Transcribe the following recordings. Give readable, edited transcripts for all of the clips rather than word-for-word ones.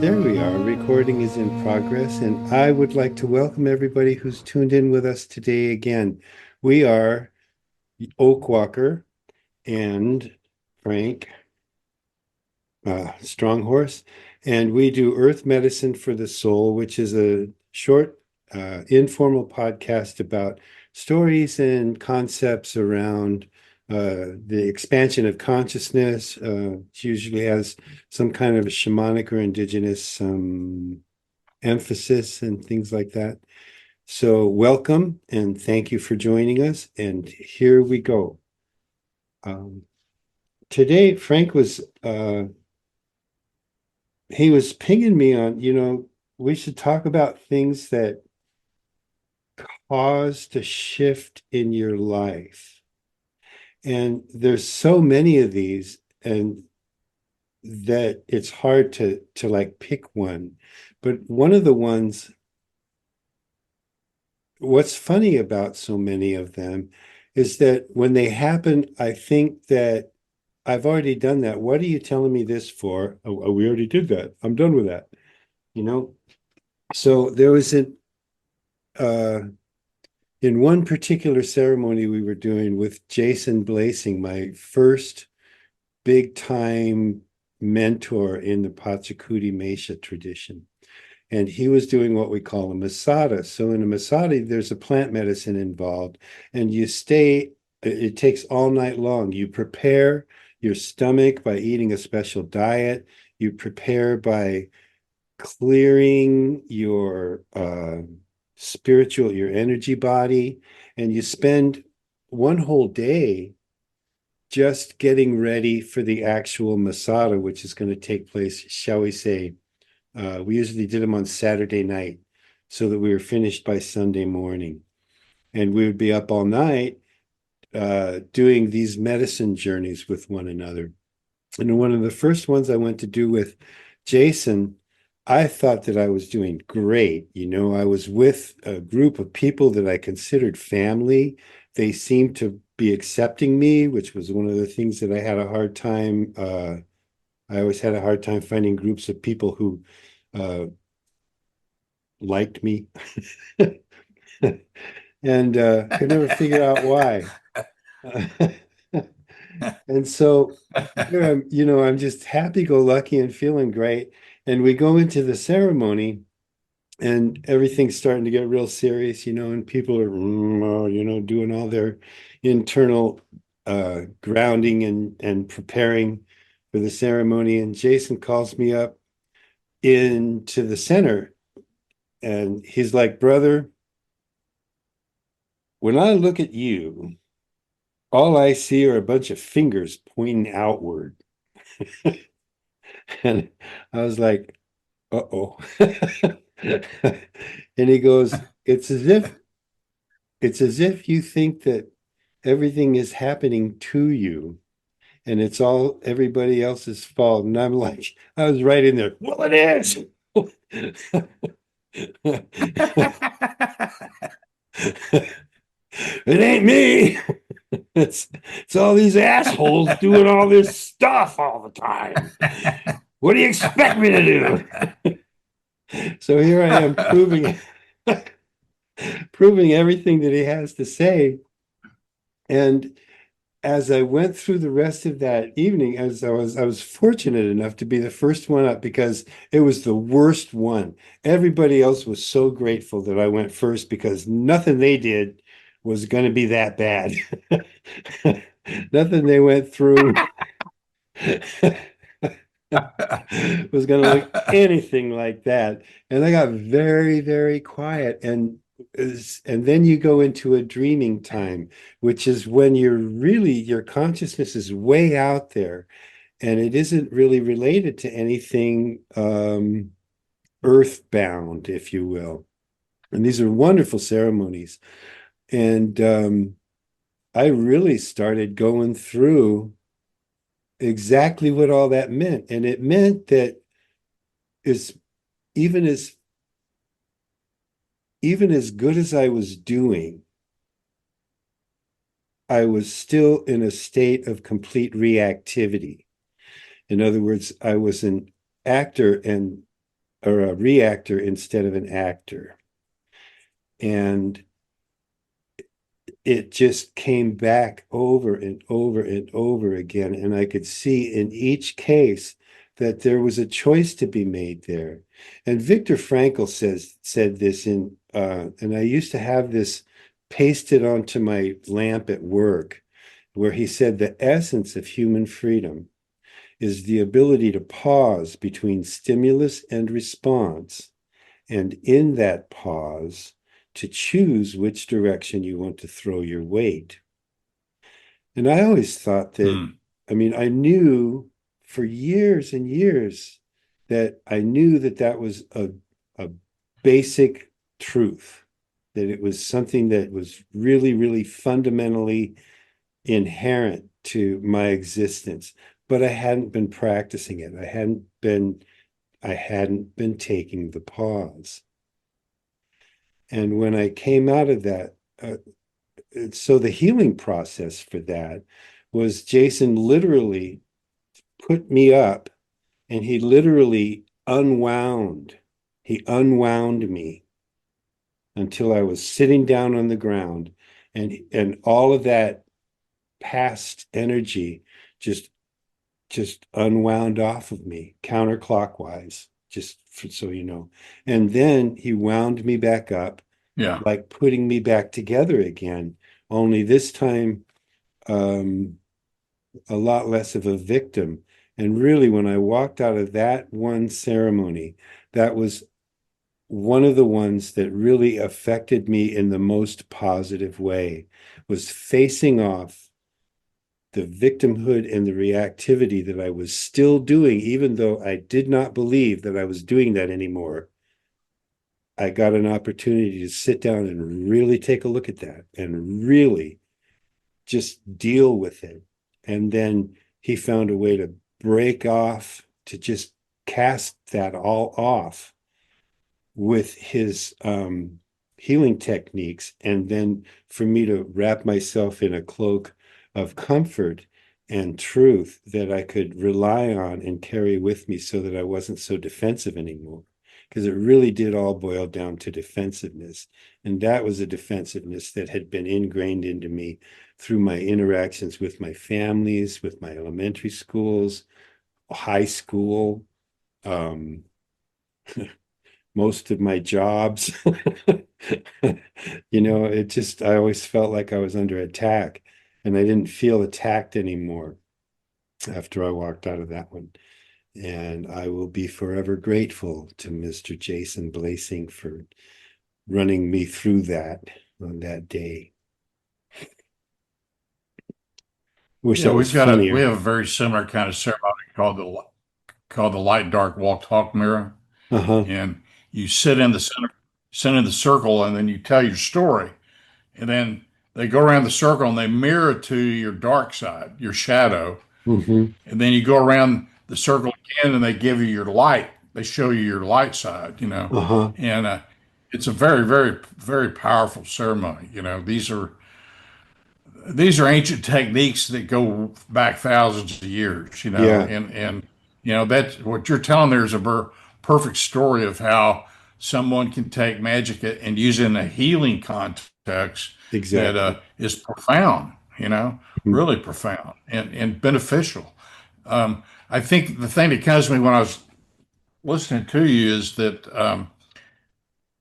There we are. Recording is in progress, and I would like to welcome everybody who's tuned in with us today again. We are Oakwalker and Frank Stronghorse, and we do Earth Medicine for the Soul, which is a short, informal podcast about stories and concepts around the expansion of consciousness. It usually has some kind of a shamanic or indigenous emphasis and things like that. So, welcome and thank you for joining us. And here we go. Um, Today, Frank was he was pinging me on, we should talk about things that cause a shift in your life. And there's so many of these, and that it's hard to like pick one. But one of the ones, what's funny about so many of them is that when they happen, I think that I've already done that. What are you telling me this for? Oh, we already did that. I'm done with that. You know? So there was uh, in one particular ceremony we were doing with Jason Blasing, my first big time mentor in the Pachacuti Mesha tradition. And he was doing what we call a masada. So in a masada, there's a plant medicine involved, and it takes all night long. You prepare your stomach by eating a special diet. You prepare by clearing your your energy body, and you spend one whole day just getting ready for the actual masada, which is going to take place, shall we say, we usually did them on Saturday night so that we were finished by Sunday morning. And we would be up all night doing these medicine journeys with one another. And one of the first ones I went to do with Jason, I thought that I was doing great. I was with a group of people that I considered family. They seemed to be accepting me, which was one of the things that I had a hard time. I always had a hard time finding groups of people who uh, liked me and could never figure out why. And so here I'm just happy-go-lucky and feeling great. And we go into the ceremony and everything's starting to get real serious, and people are, doing all their internal grounding and preparing for the ceremony. And Jason calls me up into the center and he's like, brother, when I look at you, all I see are a bunch of fingers pointing outward. And I was like, uh-oh. And he goes, it's as if you think that everything is happening to you and it's all everybody else's fault. And I'm like, I was right in there. Well, it is. It ain't me. It's all these assholes doing all this stuff all the time. What do you expect me to do? So here I am proving everything that he has to say. And as I went through the rest of that evening, as I was fortunate enough to be the first one up because it was the worst one. Everybody else was so grateful that I went first because nothing they did was going to be that bad. Nothing they went through was going to look anything like that. And I got very, very quiet. And then you go into a dreaming time, which is when your consciousness is way out there and it isn't really related to anything earthbound, if you will. And these are wonderful ceremonies. And I really started going through exactly what all that meant. And it meant that is even as even as good as I was doing, I was still in a state of complete reactivity. In other words, I was an actor and or a reactor instead of an actor. And it just came back over and over and over again. And I could see in each case that there was a choice to be made there. And Viktor Frankl said this and I used to have this pasted onto my lamp at work, where he said the essence of human freedom is the ability to pause between stimulus and response, and in that pause, to choose which direction you want to throw your weight. And I always thought that, Hmm. I mean, I knew for years and years that I knew that that was a basic truth, that it was something that was really, really fundamentally inherent to my existence. But I hadn't been practicing it. I hadn't been taking the pause. And when I came out of that, so the healing process for that was Jason literally put me up, and he literally unwound me until I was sitting down on the ground, and all of that past energy just just unwound off of me counterclockwise, just so you know. And then he wound me back up, Yeah. like putting me back together again, only this time um, a lot less of a victim. And really, when I walked out of that one ceremony, that was one of the ones that really affected me in the most positive way, was facing off the victimhood and the reactivity that I was still doing, even though I did not believe that I was doing that anymore. I got an opportunity to sit down and really take a look at that and really just deal with it. And then he found a way to break off, to just cast that all off with his healing techniques. And then for me to wrap myself in a cloak of comfort and truth that I could rely on and carry with me, so that I wasn't so defensive anymore. Because it really did all boil down to defensiveness. And that was a defensiveness that had been ingrained into me through my interactions with my families, with my elementary schools, high school, um, most of my jobs. I always felt like I was under attack, and I didn't feel attacked anymore after I walked out of that one. And I will be forever grateful to Mr. Jason Blasing for running me through that on that day. Wish Yeah, that was we funnier. have a very similar kind of ceremony called the light dark walk talk mirror. Uh-huh. And you sit in the center of the circle, and then you tell your story. And then they go around the circle and they mirror to your dark side, your shadow. Mm-hmm. And then you go around the circle again and they give you your light. They show you your light side, Uh-huh. And it's a very, very, very powerful ceremony. These are ancient techniques that go back thousands of years, Yeah, and that's what you're telling. There's a perfect story of how someone can take magic and use it in a healing context that exactly. is profound, Mhm. really profound and beneficial. I think the thing that comes to me when I was listening to you is that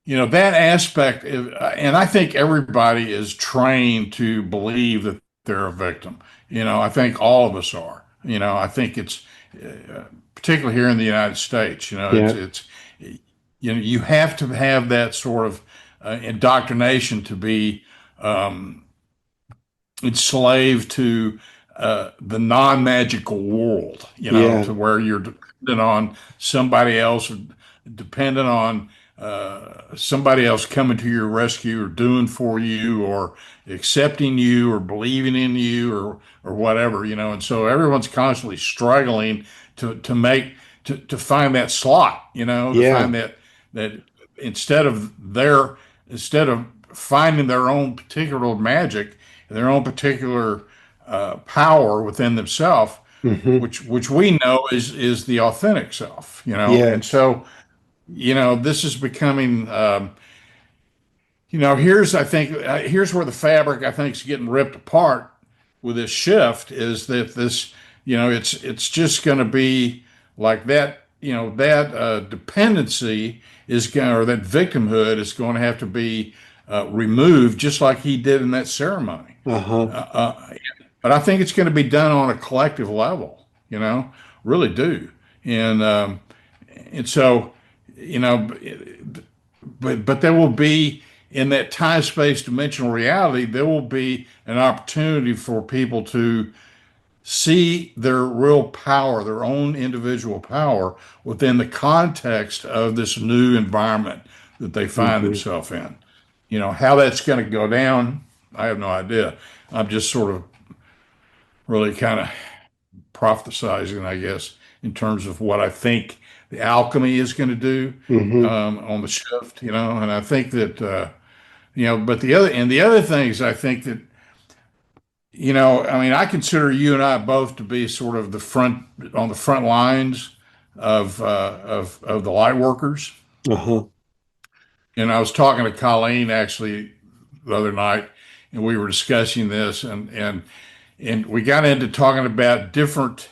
that aspect, and I think everybody is trained to believe that they're a victim. I think all of us are. I think it's particularly here in the United States. Yeah, It's you have to have that sort of indoctrination to be enslaved to the non-magical world. yeah, To where you're dependent on somebody else, dependent on somebody else coming to your rescue or doing for you or accepting you or believing in you or whatever. And so everyone's constantly struggling to find that slot. To yeah. find that instead of their instead of finding their own particular magic, their own particular power within themselves, Hmm. which we know is the authentic self. And Yes. so this is becoming, I think, here's where the fabric, I think, is getting ripped apart with this shift is that this, it's just going to be like that, that dependency is going, or that victimhood is going to have to be removed, just like he did in that ceremony. Uh-huh. But I think it's going to be done on a collective level, really do. And, and so, you know, but there will be in that time space dimensional reality, there will be an opportunity for people to see their real power, their own individual power within the context of this new environment that they find Hmm. themselves in. How that's going to go down, I have no idea. I'm just sort of really kind of prophesizing, I guess, in terms of what I think the alchemy is going to do Hmm. on the shift, and I think that, but the other things I think that, I mean, I consider you and I both to be sort of on the front lines of the light workers. Uh-huh. And I was talking to Colleen actually the other night, and we were discussing this, and we got into talking about different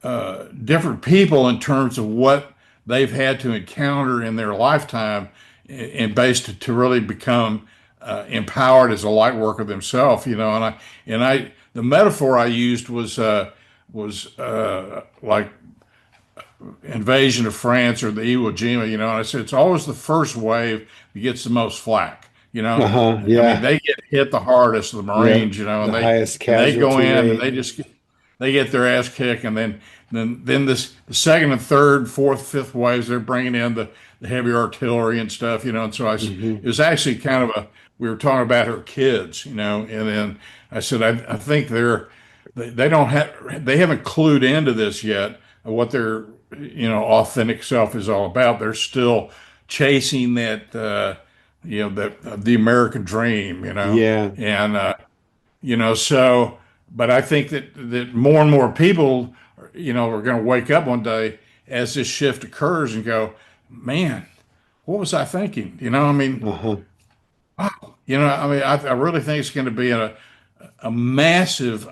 people in terms of what they've had to encounter in their lifetime, and based to really become empowered as a light worker themselves. The metaphor I used was like invasion of France or the Iwo Jima. And I said it's always the first wave that gets the most flack. Uh-huh. I mean, Yeah. they get hit the hardest, the Yeah. Marines, The and highest they go casualty in and rate. they get their ass kicked, and then the second and third, fourth, fifth waves, they're bringing in the heavy artillery and stuff, And so Hmm. it was actually kind of we were talking about her kids, and then I said I think they don't have they haven't clued into this yet of what their authentic self is all about. They're still chasing that the American dream, Yeah. and so, but I think that more and more people, are going to wake up one day as this shift occurs and go, man, what was I thinking? I mean, Uh-huh. I really think it's going to be a massive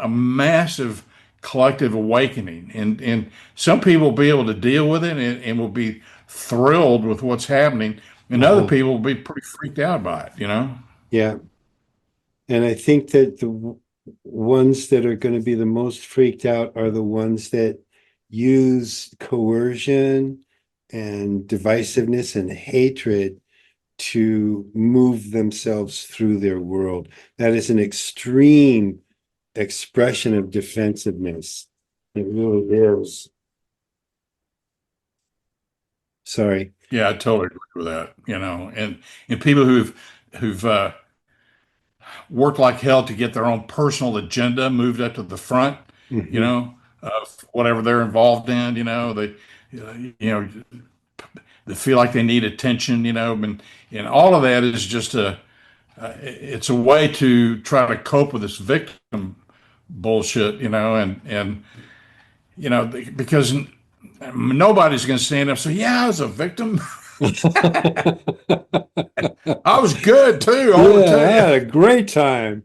collective awakening, and some people will be able to deal with it and will be thrilled with what's happening, and other Uh-huh. people will be pretty freaked out by it. Yeah. And I think that ones that are going to be the most freaked out are the ones that use coercion and divisiveness and hatred to move themselves through their world. That is an extreme expression of defensiveness. It really is. Sorry. Yeah, I totally agree with that. And people who've worked like hell to get their own personal agenda moved up to the front, Hmm. of whatever they're involved in. They feel like they need attention. And all of that is just it's a way to try to cope with this victim bullshit. Because nobody's going to stand up and say, "Yeah, I was a victim. I was good too. I want to Yeah, I tell you." had a great time.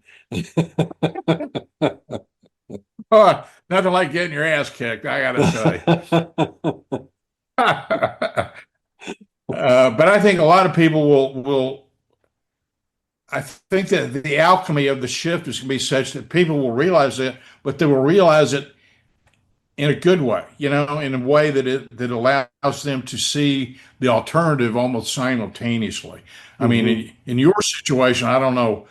Nothing like getting your ass kicked, I got to tell you. But I think a lot of people will. I think that the alchemy of the shift is going to be such that people will realize it, but they will realize it in a good way, in a way that allows them to see the alternative almost simultaneously. I mean, Hmm. in your situation, I don't know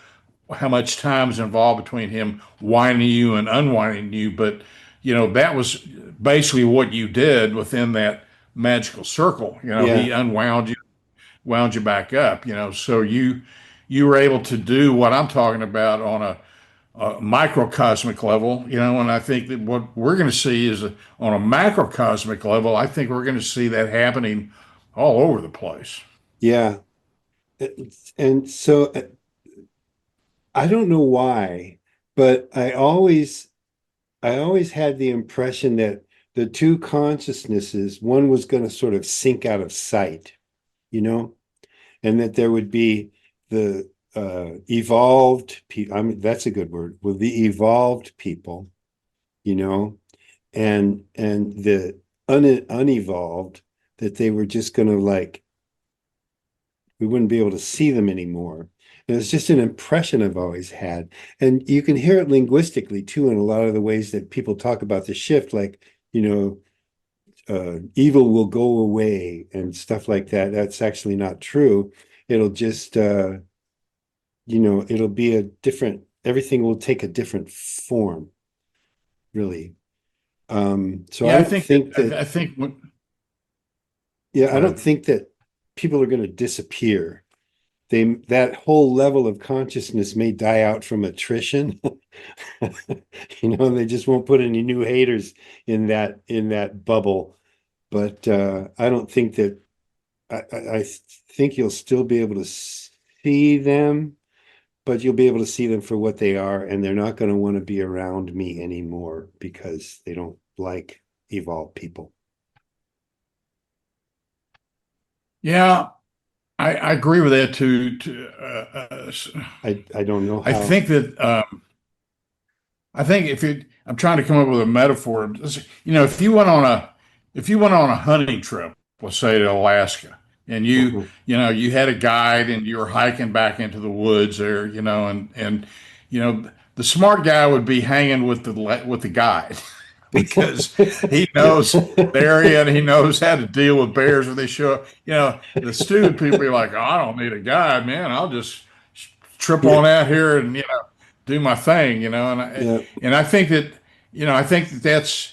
how much time is involved between him winding you and unwinding you, but that was basically what you did within that magical circle. He Yeah, unwound you, wound you back up. So you were able to do what I'm talking about on a microcosmic level. And I think that what we're going to see is on a macrocosmic level. I think we're going to see that happening all over the place. yeah. And so I don't know why, but I always had the impression that the two consciousnesses, one was going to sort of sink out of sight, you know, and that there would be the evolved people. I mean, that's a good word. Well, the evolved people, you know, and the unevolved, that they were just going to like, we wouldn't be able to see them anymore. And it's just an impression I've always had. And you can hear it linguistically too in a lot of the ways that people talk about the shift, like, you know, evil will go away and stuff like that. That's actually not true. It'll just, you know, it'll be a different, everything will take a different form, really. So I Yeah, I don't think that think that, I think when, yeah, go I don't ahead. think that people are going to disappear. That whole level of consciousness may die out from attrition. You know, they just won't put any new haters in that bubble. But I don't think that I think you'll still be able to see them, but you'll be able to see them for what they are, and they're not going to want to be around me anymore because they don't like evolved people. Yeah, I agree with that too. I don't know I how. think that I think if you, I'm trying to come up with a metaphor. You know, if you went on a hunting trip, let's say to Alaska, and Uh-huh. you know, you had a guide and you were hiking back into the woods there, you know, and you know, the smart guy would be hanging with the guide because he knows the area and he knows how to deal with bears when they show up. You know, the stupid people be like, "Oh, I don't need a guide, man. I'll just trip Yeah, on out here and do my thing," you know. yeah, And I think that I think that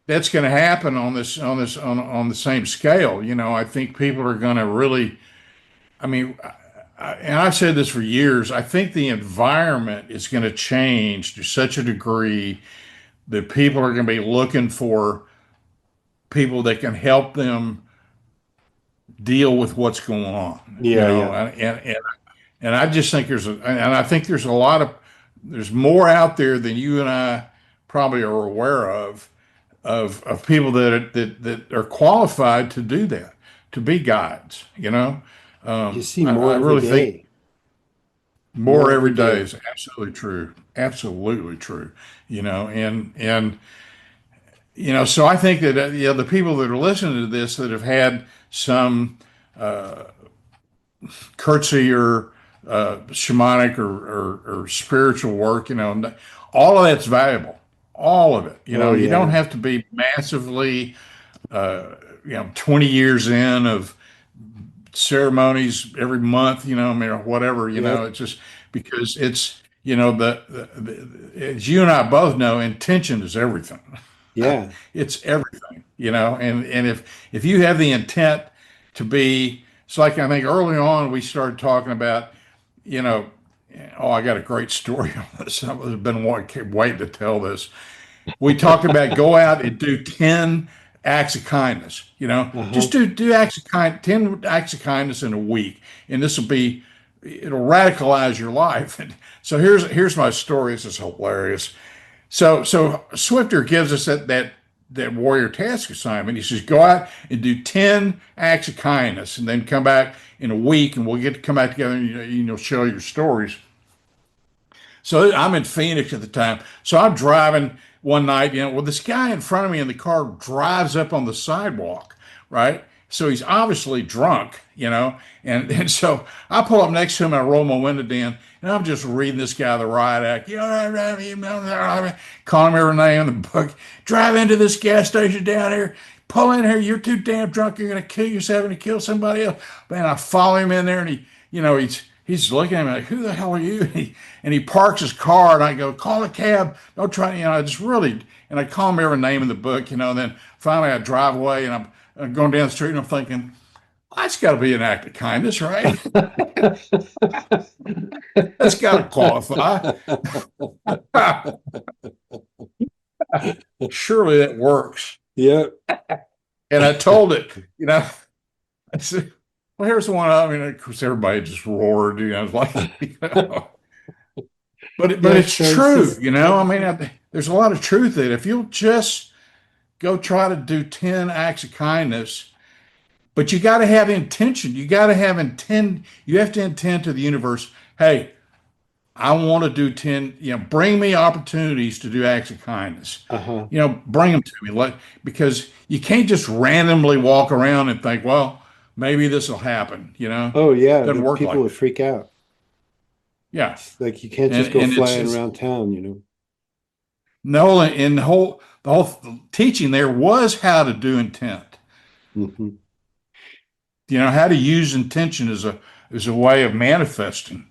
that's going to happen on the same scale. You know, I think people are going to really. I mean, and I've said this for years. I think the environment is going to change to such a degree that people are going to be looking for people that can help them deal with what's going on. You yeah, know, yeah. and I just think and I think there's a lot of, there's more out there than you and I probably are aware of people that are qualified to do that, to be guides. You know, You see I more every really think day, more more every every day day. is absolutely true, absolutely true. You know, and you know, so I think that the people that are listening to this that have had some curtsy or shamanic or spiritual work, you know, all of that's valuable. All of it. You know, Oh you don't yeah, have to be massively, you know, 20 years in of ceremonies every month, you know, I mean, or whatever, you know, yep, it's just because it's, you know, as you and I both know, intention is everything. yeah, It's everything, you know, and if you have the intent to be, it's like I think early on we started talking about, you know, oh, I got a great story on this. I've been waiting to tell this. We talked about go out and do 10 acts of kindness, you know, uh-huh. just do acts of 10 acts of kindness in a week, and this will be, it'll radicalize your life. And so here's my story. This is hilarious. So Swifter gives us that warrior task assignment. He says, go out and do 10 acts of kindness and then come back in a week and we'll get to come back together and you'll share your stories. So I'm in Phoenix at the time. So I'm driving one night, you know, well, this guy in front of me in the car drives up on the sidewalk, right? So he's obviously drunk, you know, and so I pull up next to him and I roll my window down and I'm just reading this guy the riot act, you know, calling him every name in the book, drive into this gas station down here, pull in here, you're too damn drunk, you're gonna kill yourself and kill somebody else. Man, I follow him in there and he, you know, he's looking at me like, who the hell are you? And he parks his car and I go, call a cab. Don't try, you know, I just really, and I call him every name in the book, you know, and then finally I drive away and I'm going down the street and I'm thinking, that's got to be an act of kindness, right? That's got to qualify. Surely that works. Yep, And I told it, you know, I said, well, here's the one. I mean, of course, everybody just roared, you know, it's like, you know, but yeah, it's true, Francis. you know. I mean, there's a lot of truth in it. If you'll just go try to do 10 acts of kindness, but you got to have intention. You got to have intent. You have to intend to the universe, hey, I want to do 10, bring me opportunities to do acts of kindness. Uh-huh. Bring them to me. Because you can't just randomly walk around and think, well, maybe this will happen, Oh yeah, Doesn't the work people like would that. freak out. Yeah. It's like you can't And just go and flying it's around town, you know. no, and the whole teaching there was how to do intent. Hmm. How to use intention as a way of manifesting.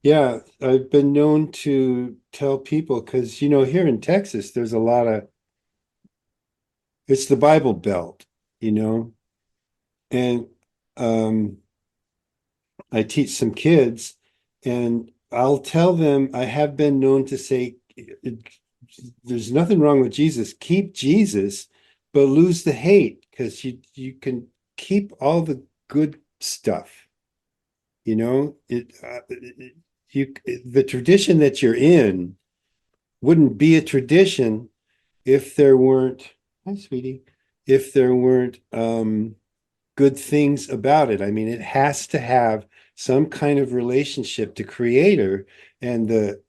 Yeah, I've been known to tell people because here in Texas, there's a lot of it's the Bible Belt, you know, and um, I teach some kids, and I'll tell them I have been known to say, there's nothing wrong with Jesus. Keep Jesus, but lose the hate because you can keep all the good stuff. You the tradition that you're in wouldn't be a tradition if there weren't, hi, sweetie, if there weren't good things about it. I mean, it has to have some kind of relationship to creator and the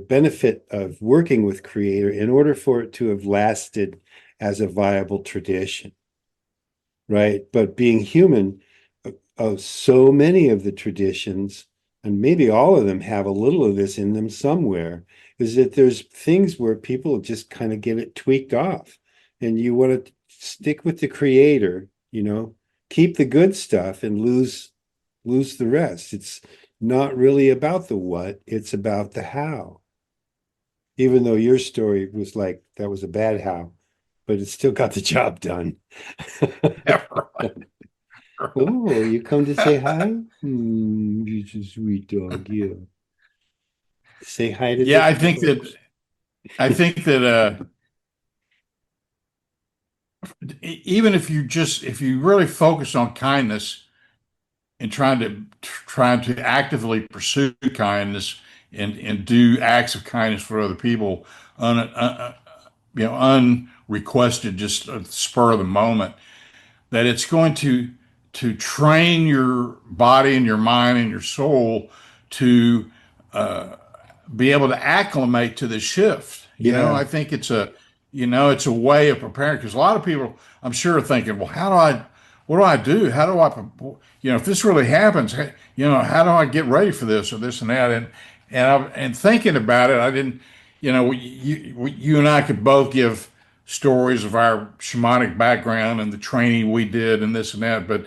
benefit of working with creator in order for it to have lasted as a viable tradition, right? But being human, of so many of the traditions, and maybe all of them have a little of this in them somewhere, is that there's things where people just kind of get it tweaked off. And you want to stick with the creator, keep the good stuff and lose the rest. It's not really about the what, it's about the how. Even though your story was like that was a bad how, but it still got the job done. Oh, you come to say hi? You're a sweet dog. Yeah. Say hi to Yeah, the I think that folks. I think that even if you really focus on kindness and trying to actively pursue kindness and do acts of kindness for other people, unrequested, just at the spur of the moment, that it's going to train your body and your mind and your soul to be able to acclimate to the shift. Yeah. I think it's a way of preparing, because a lot of people, I'm sure, are thinking, well, what do I do? How do I, if this really happens, how do I get ready for this or this and that? And thinking about it, I didn't, you and I could both give stories of our shamanic background and the training we did and this and that, but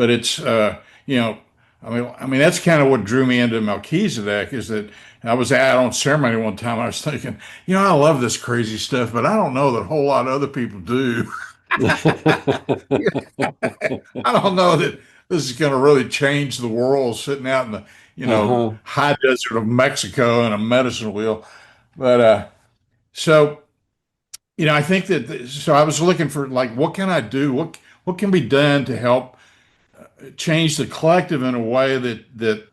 it's, I mean, that's kind of what drew me into Melchizedek, is that I was out on ceremony one time. I was thinking, I love this crazy stuff, but I don't know that a whole lot of other people do. I don't know that this is going to really change the world, sitting out in the, Uh-huh. high desert of Mexico in a medicine wheel. But so, I think so I was looking for, like, what can I do? What can be done to help change the collective in a way that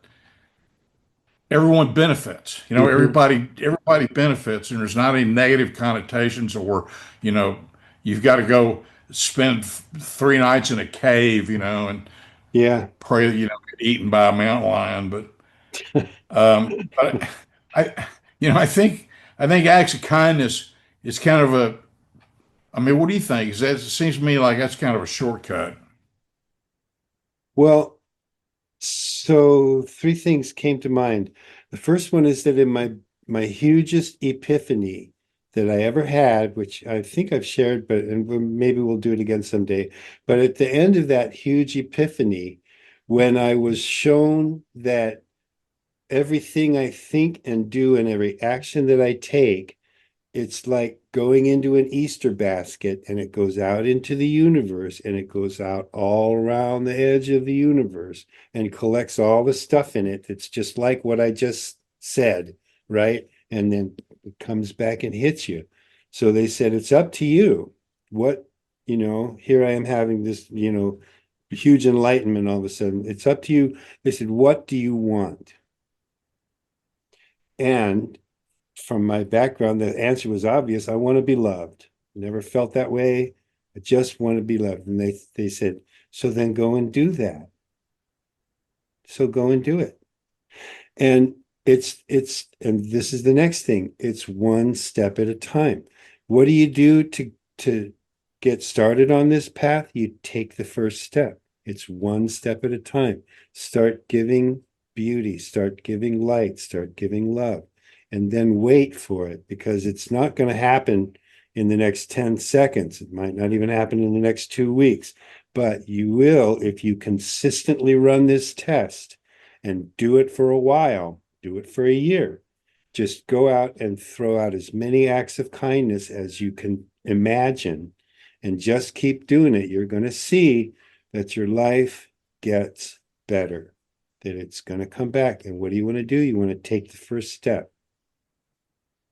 everyone benefits. Hmm. Everybody benefits, and there's not any negative connotations, or you know, you've got to go spend 3 nights in a cave, and Yeah. pray that you don't get eaten by a mountain lion. But I, I think acts of kindness is kind of a. I mean, what do you think? It seems to me like that's kind of a shortcut. Well, so three things came to mind. The first one is that in my hugest epiphany that I ever had, which I think I've shared, but and maybe we'll do it again someday. But at the end of that huge epiphany, when I was shown that everything I think and do and every action that I take, it's like going into an Easter basket and it goes out into the universe and it goes out all around the edge of the universe and collects all the stuff in it. It's just like what I just said, right? And then it comes back and hits you. So they said, it's up to you. What, here I am having this, huge enlightenment all of a sudden. It's up to you. They said, what do you want? And from my background, the answer was obvious. I want to be loved. Never felt that way. I just want to be loved. And they said, so then go and do that. So go and do it. And and this is the next thing. It's one step at a time. What do you do to get started on this path? You take the first step. It's one step at a time. Start giving beauty, start giving light, start giving love, and then wait for it, because it's not going to happen in the next 10 seconds. It might not even happen in the next 2 weeks, but you will if you consistently run this test and do it for a while, do it for a year. Just go out and throw out as many acts of kindness as you can imagine and just keep doing it. You're going to see that your life gets better, that it's going to come back. And what do you want to do? You want to take the first step.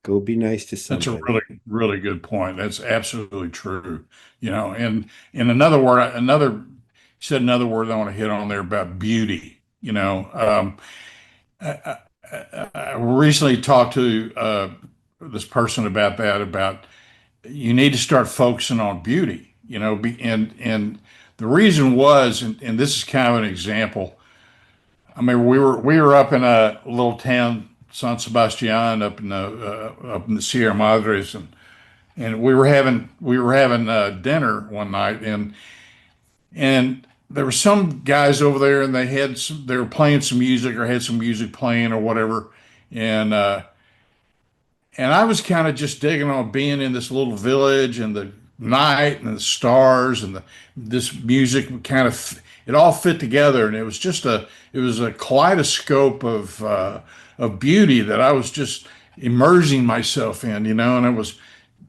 Go be nice to That's a somebody. really, really good point. That's absolutely true. And in another word, said another word I want to hit on there about beauty. I, I recently talked to this person about that, about you need to start focusing on beauty, and the reason was, and this is kind of an example. I mean, we were up in a little town, San Sebastian, up in the Sierra Madres, and we were having dinner one night, and there were some guys over there, and they were playing some music or had some music playing or whatever, and and I was kind of just digging on being in this little village and the night and the stars and this music kind of, it all fit together, and it was a kaleidoscope of beauty that I was just immersing myself in, and I was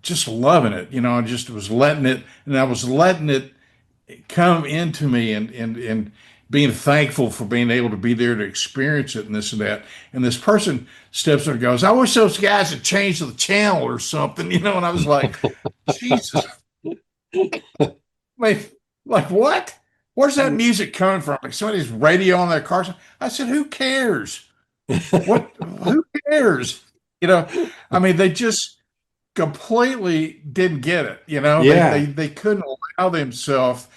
just loving it, I just was letting it, and I was letting it come into me, and being thankful for being able to be there to experience it and this and that. And this person steps up and goes, I wish those guys had changed the channel or something, and I was like, Jesus, like, like what? Where's that music coming from? Like somebody's radio on their car. I said, who cares? Who cares? I mean, they just completely didn't get it. Yeah. They couldn't allow themselves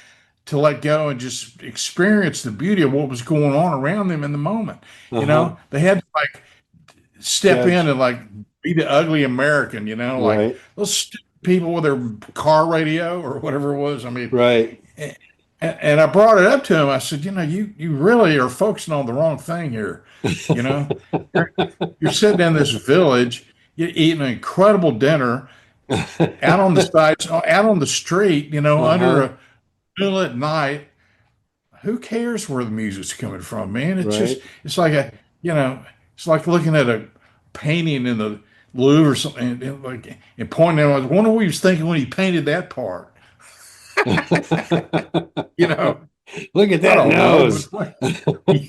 to let go and just experience the beauty of what was going on around them in the moment. Uh-huh. They had to like step in Judge. and like be the ugly American, like Right. those stupid people with their car radio or whatever it was. I mean, Right. and I brought it up to him. I said, you really are focusing on the wrong thing here. You know, you're, you're sitting in this village, you're eating an incredible dinner out on the sides, out on the street, under Uh-huh. a moonlit night. Who cares where the music's coming from, man? Right. It's like it's like looking at a painting in the Louvre or something, and pointing out, I wonder what he was thinking when he painted that part. You know, Look at I that don't know, nose. but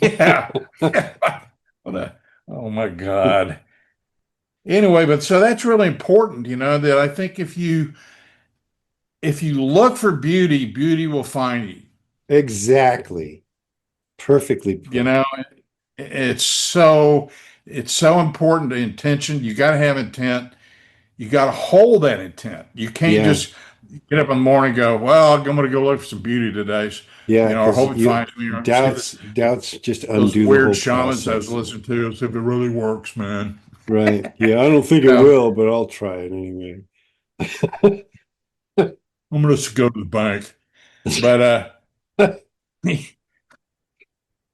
yeah. What oh my God. Anyway, but so that's really important, that I think if you look for beauty, beauty will find you. Exactly. Perfectly You put. know, it's so it's so important to intention. You got to have intent. You got to hold that intent. You can't Yeah. just get up in the morning and go, well, I'm going to go look for some beauty today. Yeah. Or Because hope it you finds me. Or see doubts just those undo the weird whole shamans I was process. listening to, see if it really works, man. Right. Yeah. I don't think You it know, will, but I'll try it anyway. I'm going to go to the bank. But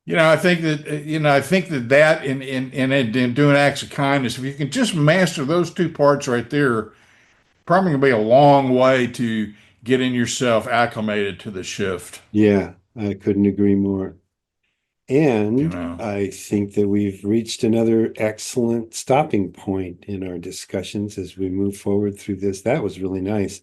I think that in doing acts of kindness, if you can just master those two parts right there, probably gonna be a long way to getting yourself acclimated to the shift. Yeah. I couldn't agree more. You And know, I think that we've reached another excellent stopping point in our discussions as we move forward through this. That was really nice.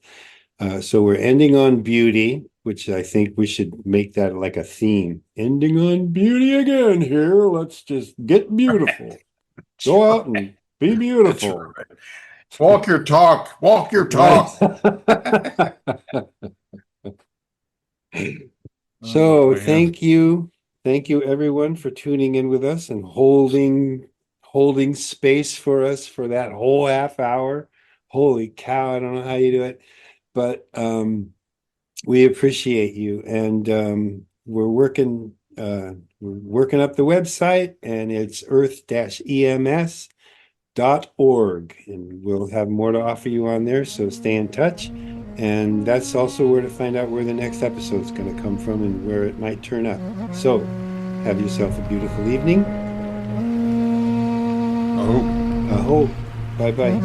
So we're ending on beauty, which I think we should make that like a theme. Ending on beauty again here. Let's just get beautiful. that's Go out right. and be That's beautiful. right. Walk your talk. Walk your Right. talk. Oh So man. thank you. Thank you everyone for tuning in with us and holding space for us for that whole half hour. Holy cow, I don't know how you do it, but we appreciate you. And we're working up the website, and it's earth-ems.org, and we'll have more to offer you on there, so stay in touch. And that's also where to find out where the next episode is going to come from and where it might turn up. So have yourself a beautiful evening. I hope. Aho. Bye bye.